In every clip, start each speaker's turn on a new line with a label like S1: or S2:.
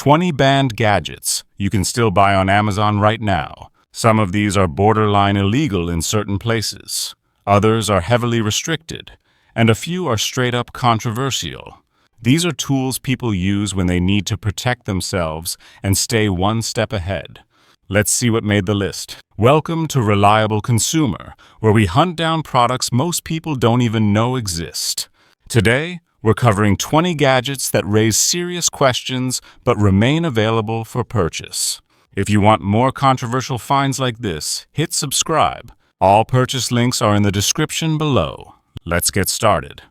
S1: 20 banned gadgets you can still buy on Amazon right now. Some of these are borderline illegal in certain places. Others are heavily restricted, and a few are straight up controversial. These are tools people use when they need to protect themselves and stay one step ahead. Let's see what made the list. Welcome to Reliable Consumer, where we hunt down products most people don't even know exist. Today, we're covering 20 gadgets that raise serious questions but remain available for purchase. If you want more controversial finds like this, hit subscribe. All purchase links are in the description below. Let's get started.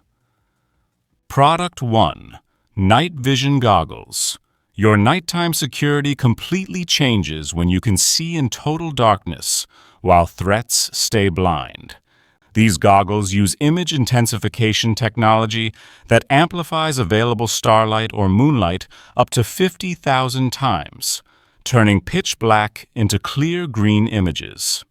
S1: Product 1. Night Vision Goggles. Your nighttime security completely changes when you can see in total darkness, while threats stay blind. These goggles use image intensification technology that amplifies available starlight or moonlight up to 50,000 times, turning pitch black into clear green images.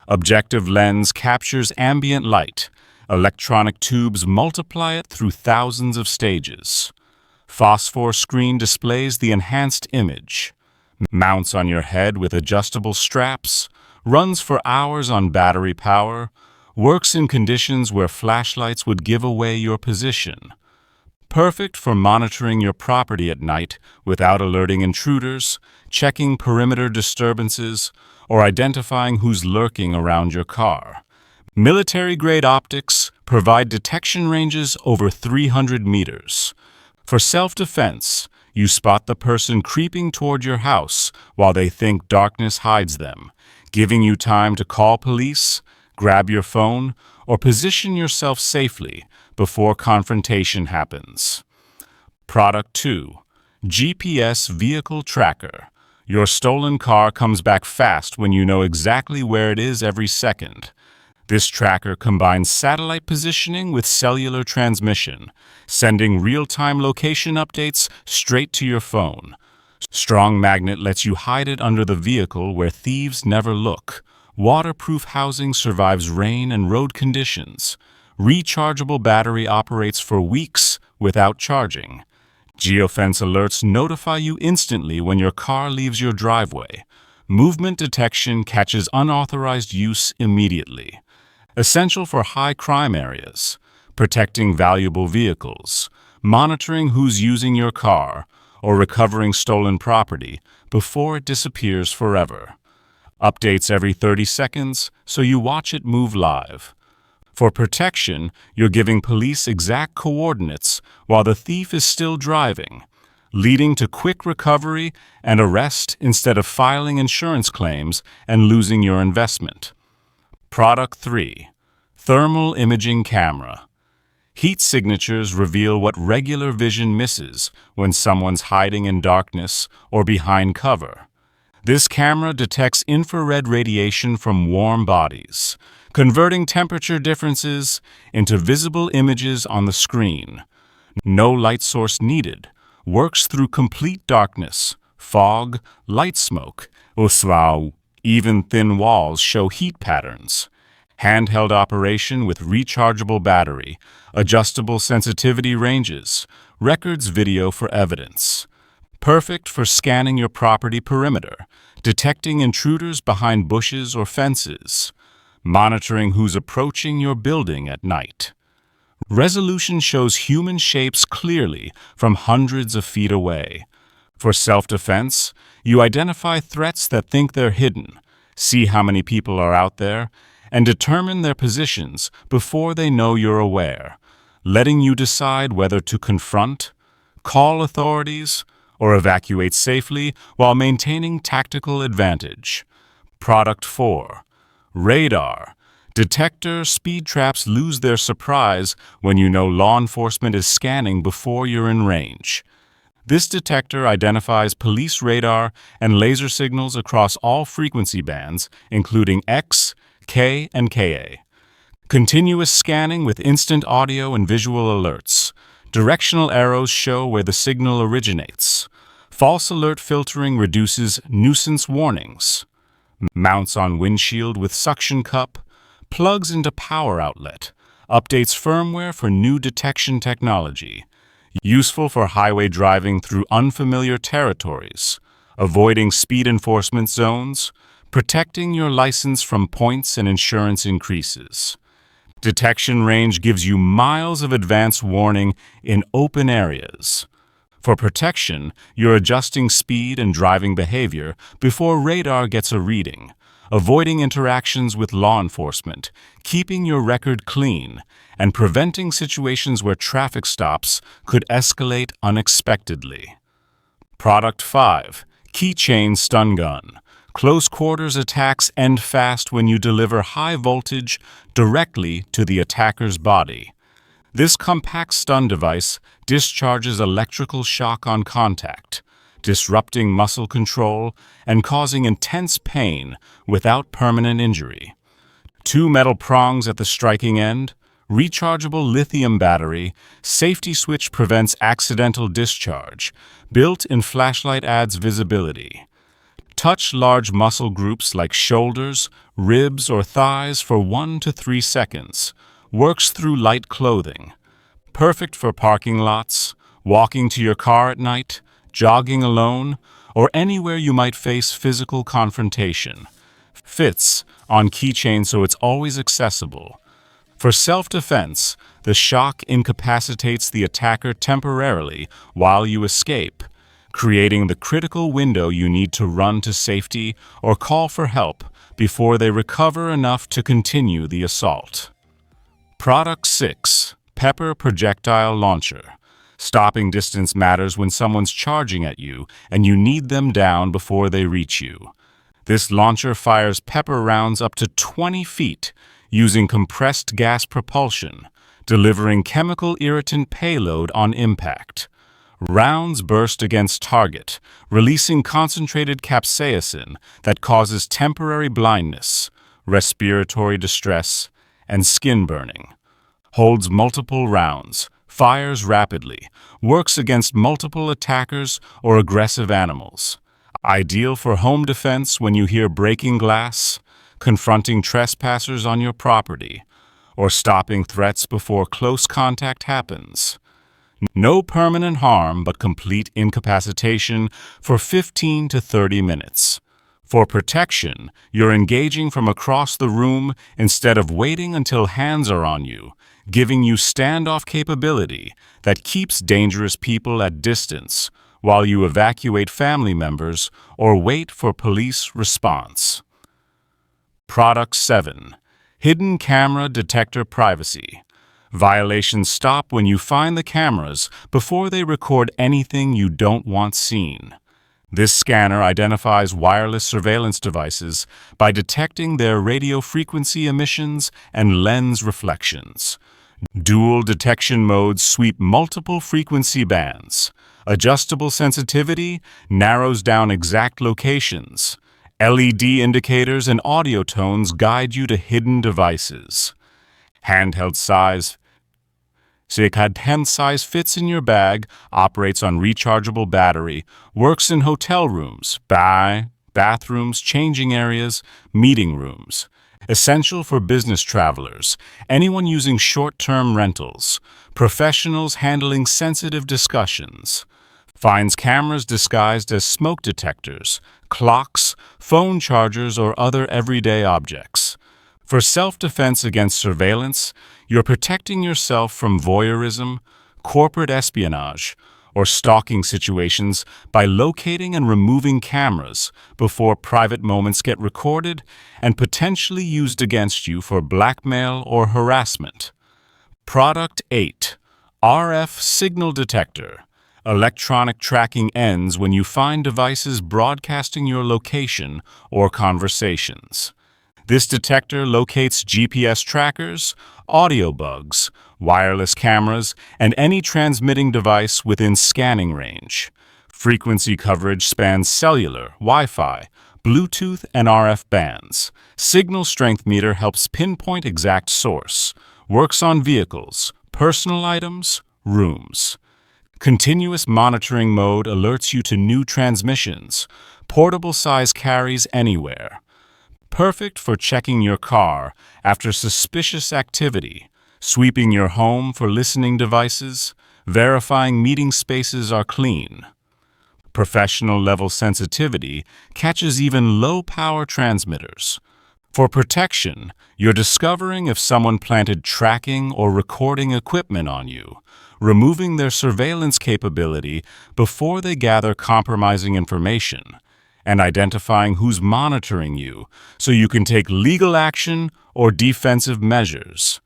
S1: Objective lens captures ambient light. Electronic tubes multiply it through thousands of stages. Phosphor screen displays the enhanced image. Mounts on your head with adjustable straps. Runs for hours on battery power. Works in conditions where flashlights would give away your position. Perfect for monitoring your property at night without alerting intruders, checking perimeter disturbances, or identifying who's lurking around your car. Military-grade optics provide detection ranges over 300 meters. For self-defense, you spot the person creeping toward your house while they think darkness hides them, giving you time to call police, grab your phone, or position yourself safely before confrontation happens. Product 2. GPS Vehicle Tracker. Your stolen car comes back fast when you know exactly where it is every second. This tracker combines satellite positioning with cellular transmission, sending real-time location updates straight to your phone. Strong magnet lets you hide it under the vehicle where thieves never look. Waterproof housing survives rain and road conditions. Rechargeable battery operates for weeks without charging. Geofence alerts notify you instantly when your car leaves your driveway. Movement detection catches unauthorized use immediately. Essential for high crime areas, protecting valuable vehicles, monitoring who's using your car, or recovering stolen property before it disappears forever. Updates every 30 seconds, so you watch it move live. For protection, you're giving police exact coordinates while the thief is still driving, leading to quick recovery and arrest instead of filing insurance claims and losing your investment. Product 3. Thermal Imaging Camera. Heat signatures reveal what regular vision misses when someone's hiding in darkness or behind cover. This camera detects infrared radiation from warm bodies, converting temperature differences into visible images on the screen. No light source needed. Works through complete darkness, fog, light smoke, even thin walls show heat patterns. Handheld operation with rechargeable battery, adjustable sensitivity ranges, records video for evidence. Perfect for scanning your property perimeter, detecting intruders behind bushes or fences, monitoring who's approaching your building at night. Resolution shows human shapes clearly from hundreds of feet away. For self-defense, you identify threats that think they're hidden, see how many people are out there, and determine their positions before they know you're aware, letting you decide whether to confront, call authorities, or evacuate safely while maintaining tactical advantage. Product 4. Radar. Detector speed traps lose their surprise when you know law enforcement is scanning before you're in range. This detector identifies police radar and laser signals across all frequency bands, including X, K, and Ka. Continuous scanning with instant audio and visual alerts. Directional arrows show where the signal originates. False alert filtering reduces nuisance warnings. Mounts on windshield with suction cup. Plugs into power outlet. Updates firmware for new detection technology. useful for highway driving through unfamiliar territories, avoiding speed enforcement zones, protecting your license from points and insurance increases. Detection range gives you miles of advance warning in open areas. For protection, you're adjusting speed and driving behavior before radar gets a reading, avoiding interactions with law enforcement, keeping your record clean, and preventing situations where traffic stops could escalate unexpectedly. Product 5. Keychain Stun Gun. Close quarters attacks end fast when you deliver high voltage directly to the attacker's body. This compact stun device discharges electrical shock on contact, disrupting muscle control and causing intense pain without permanent injury. 2 metal prongs at the striking end, rechargeable lithium battery, safety switch prevents accidental discharge, built-in flashlight adds visibility. Touch large muscle groups like shoulders, ribs, or thighs for 1 to 3 seconds. Works through light clothing. Perfect for parking lots, walking to your car at night, jogging alone, or anywhere you might face physical confrontation. Fits on keychain so it's always accessible. For self-defense, the shock incapacitates the attacker temporarily while you escape, creating the critical window you need to run to safety or call for help before they recover enough to continue the assault. Product 6. Pepper Projectile Launcher. Stopping distance matters when someone's charging at you and you need them down before they reach you. This launcher fires pepper rounds up to 20 feet using compressed gas propulsion, delivering chemical irritant payload on impact. Rounds burst against target, releasing concentrated capsaicin that causes temporary blindness, respiratory distress, and skin burning. Holds multiple rounds, fires rapidly, works against multiple attackers or aggressive animals. Ideal for home defense when you hear breaking glass, confronting trespassers on your property, or stopping threats before close contact happens. No permanent harm but complete incapacitation for 15 to 30 minutes. For protection, you're engaging from across the room instead of waiting until hands are on you, giving you standoff capability that keeps dangerous people at distance while you evacuate family members or wait for police response. Product 7. Hidden Camera Detector Privacy. Violations stop when you find the cameras before they record anything you don't want seen. This scanner identifies wireless surveillance devices by detecting their radio frequency emissions and lens reflections. Dual detection modes sweep multiple frequency bands. Adjustable sensitivity narrows down exact locations. LED indicators and audio tones guide you to hidden devices. Handheld size fits in your bag, operates on rechargeable battery, works in hotel rooms, bathrooms, changing areas, meeting rooms. Essential for business travelers, anyone using short-term rentals, professionals handling sensitive discussions. Finds cameras disguised as smoke detectors, clocks, phone chargers, or other everyday objects. For self-defense against surveillance, you're protecting yourself from voyeurism, corporate espionage, or stalking situations by locating and removing cameras before private moments get recorded and potentially used against you for blackmail or harassment. Product 8. RF Signal Detector. Electronic tracking ends when you find devices broadcasting your location or conversations. This detector locates GPS trackers, audio bugs, wireless cameras, and any transmitting device within scanning range. Frequency coverage spans cellular, Wi-Fi, Bluetooth, and RF bands. Signal strength meter helps pinpoint exact source. Works on vehicles, personal items, rooms. Continuous monitoring mode alerts you to new transmissions. Portable size carries anywhere. Perfect for checking your car after suspicious activity, sweeping your home for listening devices, verifying meeting spaces are clean. Professional-level sensitivity catches even low-power transmitters. For protection, you're discovering if someone planted tracking or recording equipment on you, removing their surveillance capability before they gather compromising information, and identifying who's monitoring you so you can take legal action or defensive measures.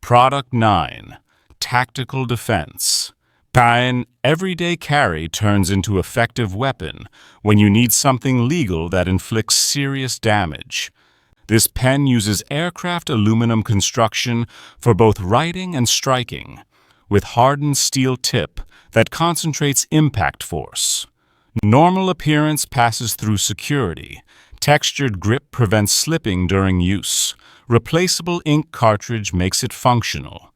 S1: Product 9. Tactical Defense. An everyday carry turns into effective weapon when you need something legal that inflicts serious damage. This pen uses aircraft aluminum construction for both writing and striking, with hardened steel tip that concentrates impact force. Normal appearance passes through security. Textured grip prevents slipping during use. Replaceable ink cartridge makes it functional.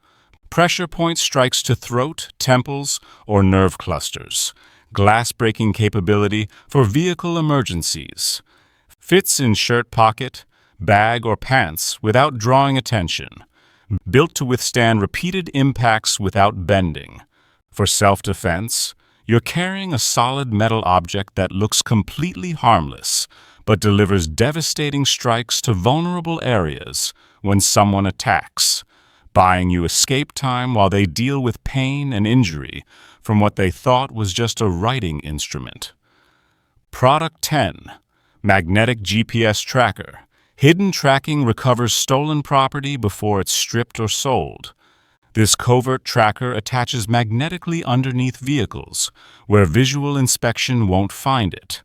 S1: Pressure point strikes to throat, temples, or nerve clusters. Glass-breaking capability for vehicle emergencies. Fits in shirt pocket, bag, or pants without drawing attention. Built to withstand repeated impacts without bending. For self-defense, you're carrying a solid metal object that looks completely harmless, but delivers devastating strikes to vulnerable areas when someone attacks, buying you escape time while they deal with pain and injury from what they thought was just a writing instrument. Product 10. Magnetic GPS Tracker. Hidden tracking recovers stolen property before it's stripped or sold. This covert tracker attaches magnetically underneath vehicles, where visual inspection won't find it,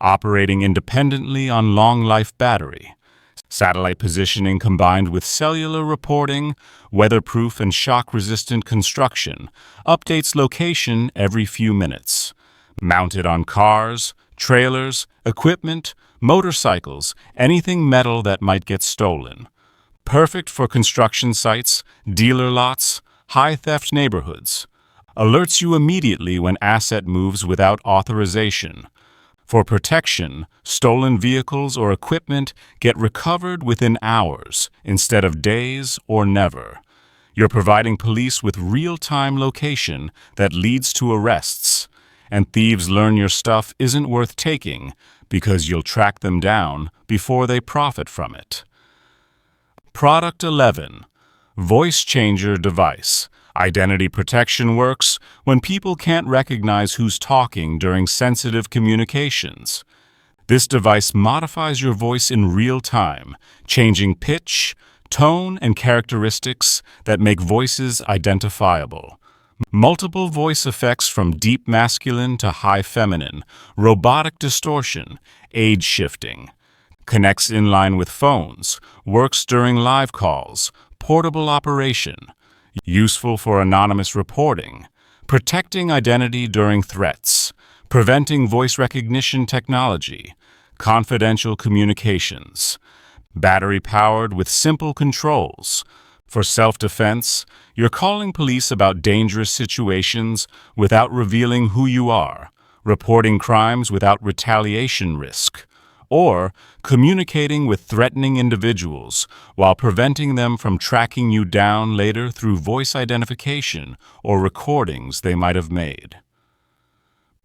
S1: operating independently on long-life battery. Satellite positioning combined with cellular reporting, weatherproof and shock-resistant construction, updates location every few minutes. Mounted on cars, trailers, equipment, motorcycles, anything metal that might get stolen. Perfect for construction sites, dealer lots, high-theft neighborhoods. Alerts you immediately when asset moves without authorization. For protection, stolen vehicles or equipment get recovered within hours instead of days or never. You're providing police with real-time location that leads to arrests, and thieves learn your stuff isn't worth taking because you'll track them down before they profit from it. Product 11. Voice Changer Device. Identity protection works when people can't recognize who's talking during sensitive communications. This device modifies your voice in real time, changing pitch, tone, and characteristics that make voices identifiable. Multiple voice effects from deep masculine to high feminine, robotic distortion, age shifting. Connects in line with phones, works during live calls, portable operation. Useful for anonymous reporting, protecting identity during threats, preventing voice recognition technology, confidential communications. Battery-powered with simple controls. For self-defense, you're calling police about dangerous situations without revealing who you are, reporting crimes without retaliation risk, or communicating with threatening individuals while preventing them from tracking you down later through voice identification or recordings they might have made.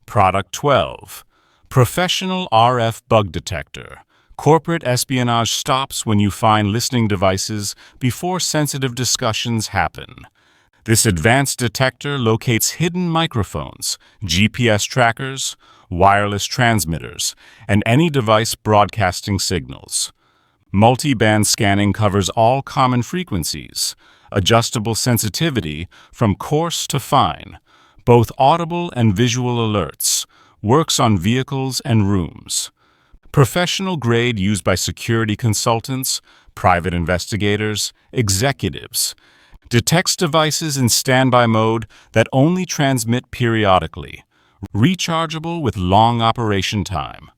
S1: Product 12. Professional RF Bug Detector. Corporate espionage stops when you find listening devices before sensitive discussions happen. This advanced detector locates hidden microphones, GPS trackers, wireless transmitters, and any device broadcasting signals. Multi-band scanning covers all common frequencies, adjustable sensitivity from coarse to fine, both audible and visual alerts, works on vehicles and rooms. Professional grade used by security consultants, private investigators, executives. Detects devices in standby mode that only transmit periodically. Rechargeable with long operation time.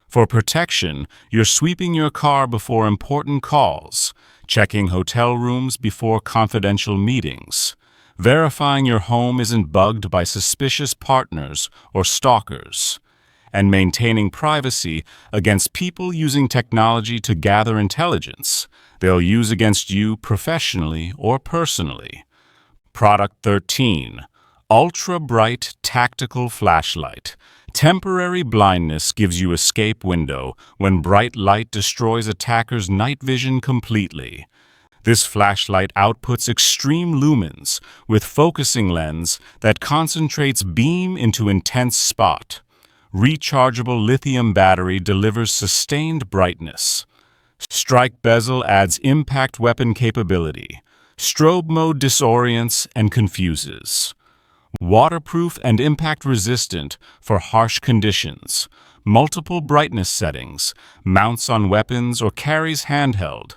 S1: For protection, you're sweeping your car before important calls, checking hotel rooms before confidential meetings, verifying your home isn't bugged by suspicious partners or stalkers, and maintaining privacy against people using technology to gather intelligence they'll use against you professionally or personally. Product 13. Ultra-bright tactical flashlight. Temporary blindness gives you escape window when bright light destroys attackers' night vision completely. This flashlight outputs extreme lumens with focusing lens that concentrates beam into intense spot. Rechargeable lithium battery delivers sustained brightness. Strike bezel adds impact weapon capability. Strobe mode disorients and confuses. Waterproof and impact resistant for harsh conditions. Multiple brightness settings. Mounts on weapons or carries handheld.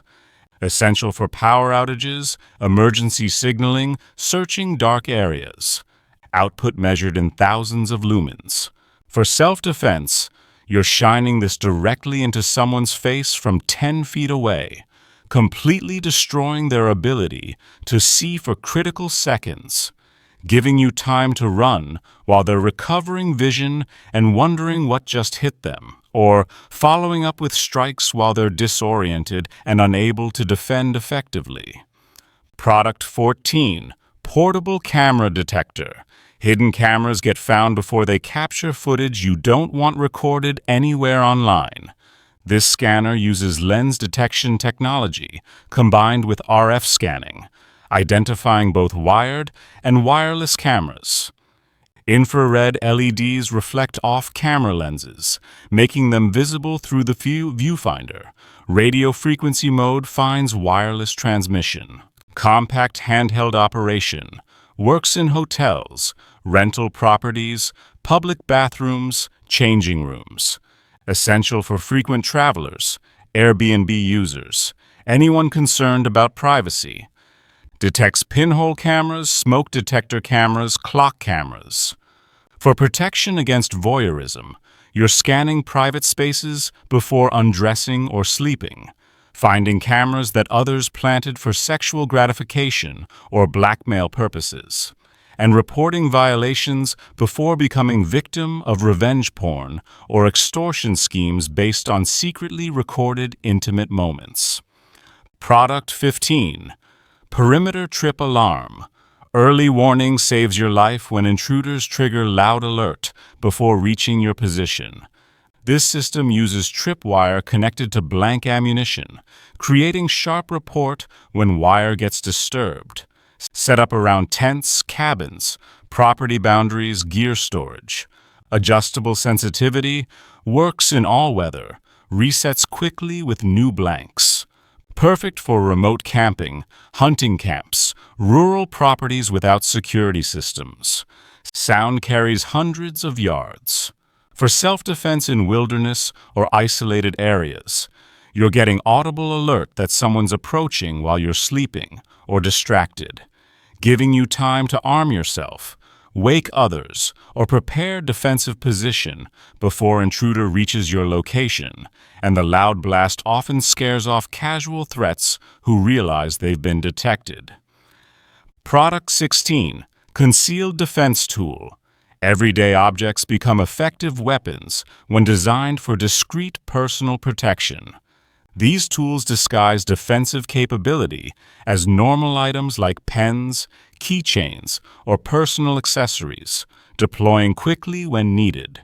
S1: Essential for power outages, emergency signaling, searching dark areas. Output measured in thousands of lumens. For self-defense, you're shining this directly into someone's face from 10 feet away, completely destroying their ability to see for critical seconds, giving you time to run while they're recovering vision and wondering what just hit them, or following up with strikes while they're disoriented and unable to defend effectively. Product 14. Portable Camera Detector. Hidden cameras get found before they capture footage you don't want recorded anywhere online. This scanner uses lens detection technology combined with RF scanning, identifying both wired and wireless cameras. Infrared LEDs reflect off camera lenses, making them visible through the viewfinder. Radio frequency mode finds wireless transmission. Compact handheld operation. Works in hotels, rental properties, public bathrooms, changing rooms. Essential for frequent travelers, Airbnb users, anyone concerned about privacy. Detects pinhole cameras, smoke detector cameras, clock cameras. For protection against voyeurism, you're scanning private spaces before undressing or sleeping, finding cameras that others planted for sexual gratification or blackmail purposes, and reporting violations before becoming victim of revenge porn or extortion schemes based on secretly recorded intimate moments. Product 15. Perimeter Trip Alarm. Early warning saves your life when intruders trigger loud alert before reaching your position. This system uses tripwire connected to blank ammunition, creating sharp report when wire gets disturbed. Set up around tents, cabins, property boundaries, gear storage. Adjustable sensitivity, works in all weather, resets quickly with new blanks. Perfect for remote camping, hunting camps, rural properties without security systems. Sound carries hundreds of yards. For self-defense in wilderness or isolated areas, you're getting audible alert that someone's approaching while you're sleeping or distracted, giving you time to arm yourself, wake others, or prepare defensive position before intruder reaches your location, and the loud blast often scares off casual threats who realize they've been detected. Product 16. Concealed Defense Tool. Everyday objects become effective weapons when designed for discreet personal protection. These tools disguise defensive capability as normal items like pens, keychains, or personal accessories, deploying quickly when needed.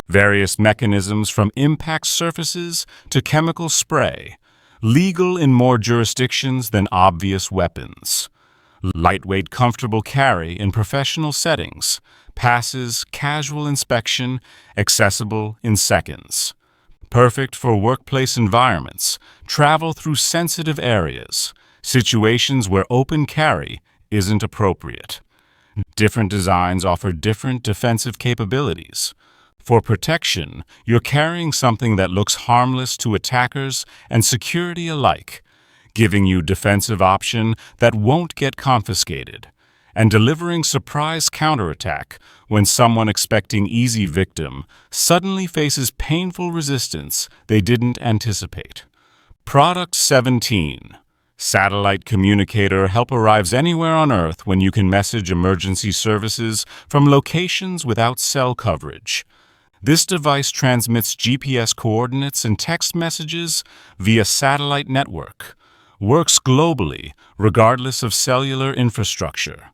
S1: Various mechanisms from impact surfaces to chemical spray, legal in more jurisdictions than obvious weapons. Lightweight, comfortable carry in professional settings, passes casual inspection, accessible in seconds. Perfect for workplace environments, travel through sensitive areas, situations where open carry isn't appropriate. Different designs offer different defensive capabilities. For protection, you're carrying something that looks harmless to attackers and security alike, giving you defensive option that won't get confiscated, and delivering surprise counterattack when someone expecting easy victim suddenly faces painful resistance they didn't anticipate. Product 17. Satellite Communicator help arrives anywhere on Earth when you can message emergency services from locations without cell coverage. This device transmits GPS coordinates and text messages via satellite network. Works globally, regardless of cellular infrastructure.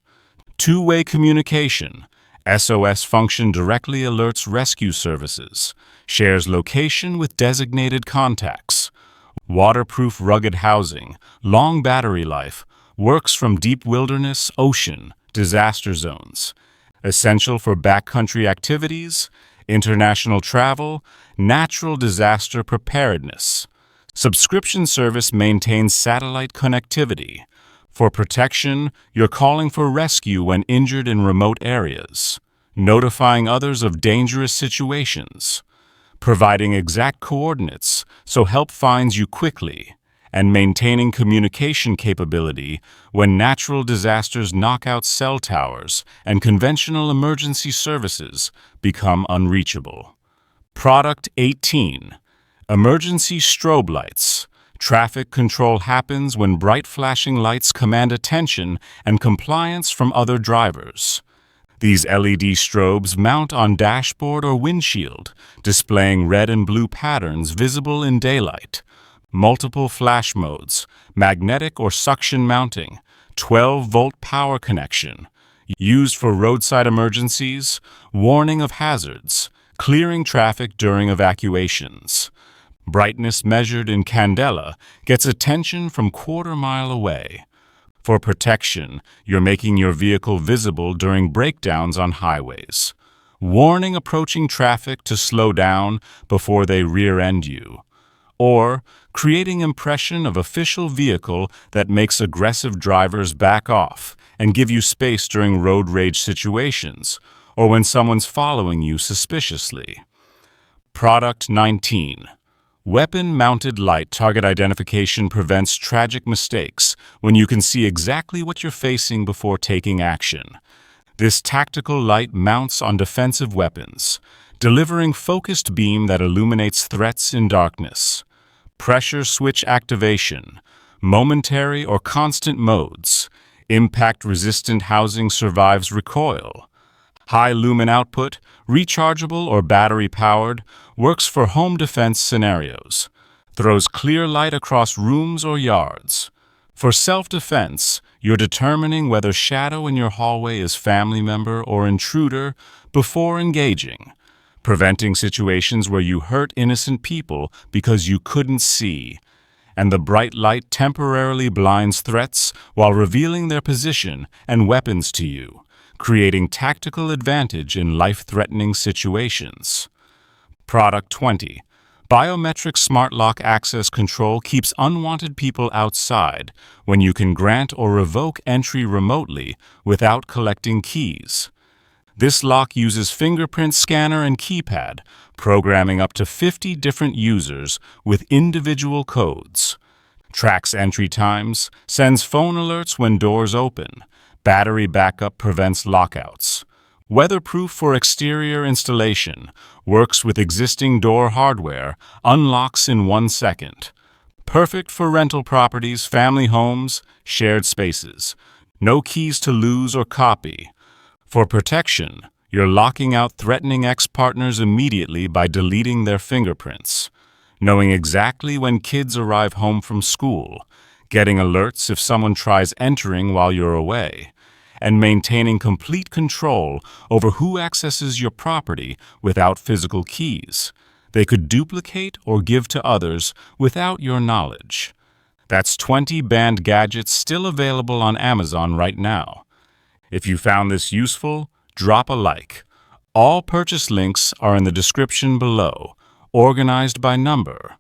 S1: Two-way communication. SOS function directly alerts rescue services, shares location with designated contacts. Waterproof rugged housing, long battery life, works from deep wilderness, ocean, disaster zones. Essential for backcountry activities, international travel, natural disaster preparedness. Subscription service maintains satellite connectivity. For protection, you're calling for rescue when injured in remote areas, notifying others of dangerous situations, providing exact coordinates so help finds you quickly, and maintaining communication capability when natural disasters knock out cell towers and conventional emergency services become unreachable. Product 18. Emergency strobe lights. Traffic control happens when bright flashing lights command attention and compliance from other drivers. These LED strobes mount on dashboard or windshield, displaying red and blue patterns visible in daylight. Multiple flash modes, magnetic or suction mounting, 12-volt power connection, used for roadside emergencies, warning of hazards, clearing traffic during evacuations. Brightness measured in candela gets attention from quarter-mile away. For protection, you're making your vehicle visible during breakdowns on highways, warning approaching traffic to slow down before they rear-end you, or creating impression of official vehicle that makes aggressive drivers back off and give you space during road rage situations or when someone's following you suspiciously. Product 19. Weapon-mounted light target identification prevents tragic mistakes when you can see exactly what you're facing before taking action. This tactical light mounts on defensive weapons, delivering focused beam that illuminates threats in darkness. Pressure switch activation, momentary or constant modes. Impact-resistant housing survives recoil. High lumen output, rechargeable or battery-powered, works for home defense scenarios. Throws clear light across rooms or yards. For self-defense, you're determining whether shadow in your hallway is family member or intruder before engaging, preventing situations where you hurt innocent people because you couldn't see. And the bright light temporarily blinds threats while revealing their position and weapons to you, creating tactical advantage in life-threatening situations. Product 20. Biometric smart lock access control keeps unwanted people outside when you can grant or revoke entry remotely without collecting keys. This lock uses fingerprint scanner and keypad, programming up to 50 different users with individual codes. Tracks entry times, sends phone alerts when doors open. Battery backup prevents lockouts. Weatherproof for exterior installation, works with existing door hardware, unlocks in 1 second. Perfect for rental properties, family homes, shared spaces. No keys to lose or copy. For protection, you're locking out threatening ex-partners immediately by deleting their fingerprints. Knowing exactly when kids arrive home from school. Getting alerts if someone tries entering while you're away. And maintaining complete control over who accesses your property without physical keys. They could duplicate or give to others without your knowledge. That's 20 banned gadgets still available on Amazon right now. If you found this useful, drop a like. All purchase links are in the description below, organized by number.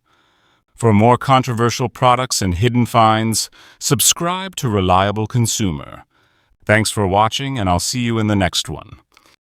S1: For more controversial products and hidden finds, subscribe to Reliable Consumer. Thanks for watching, and I'll see you in the next one.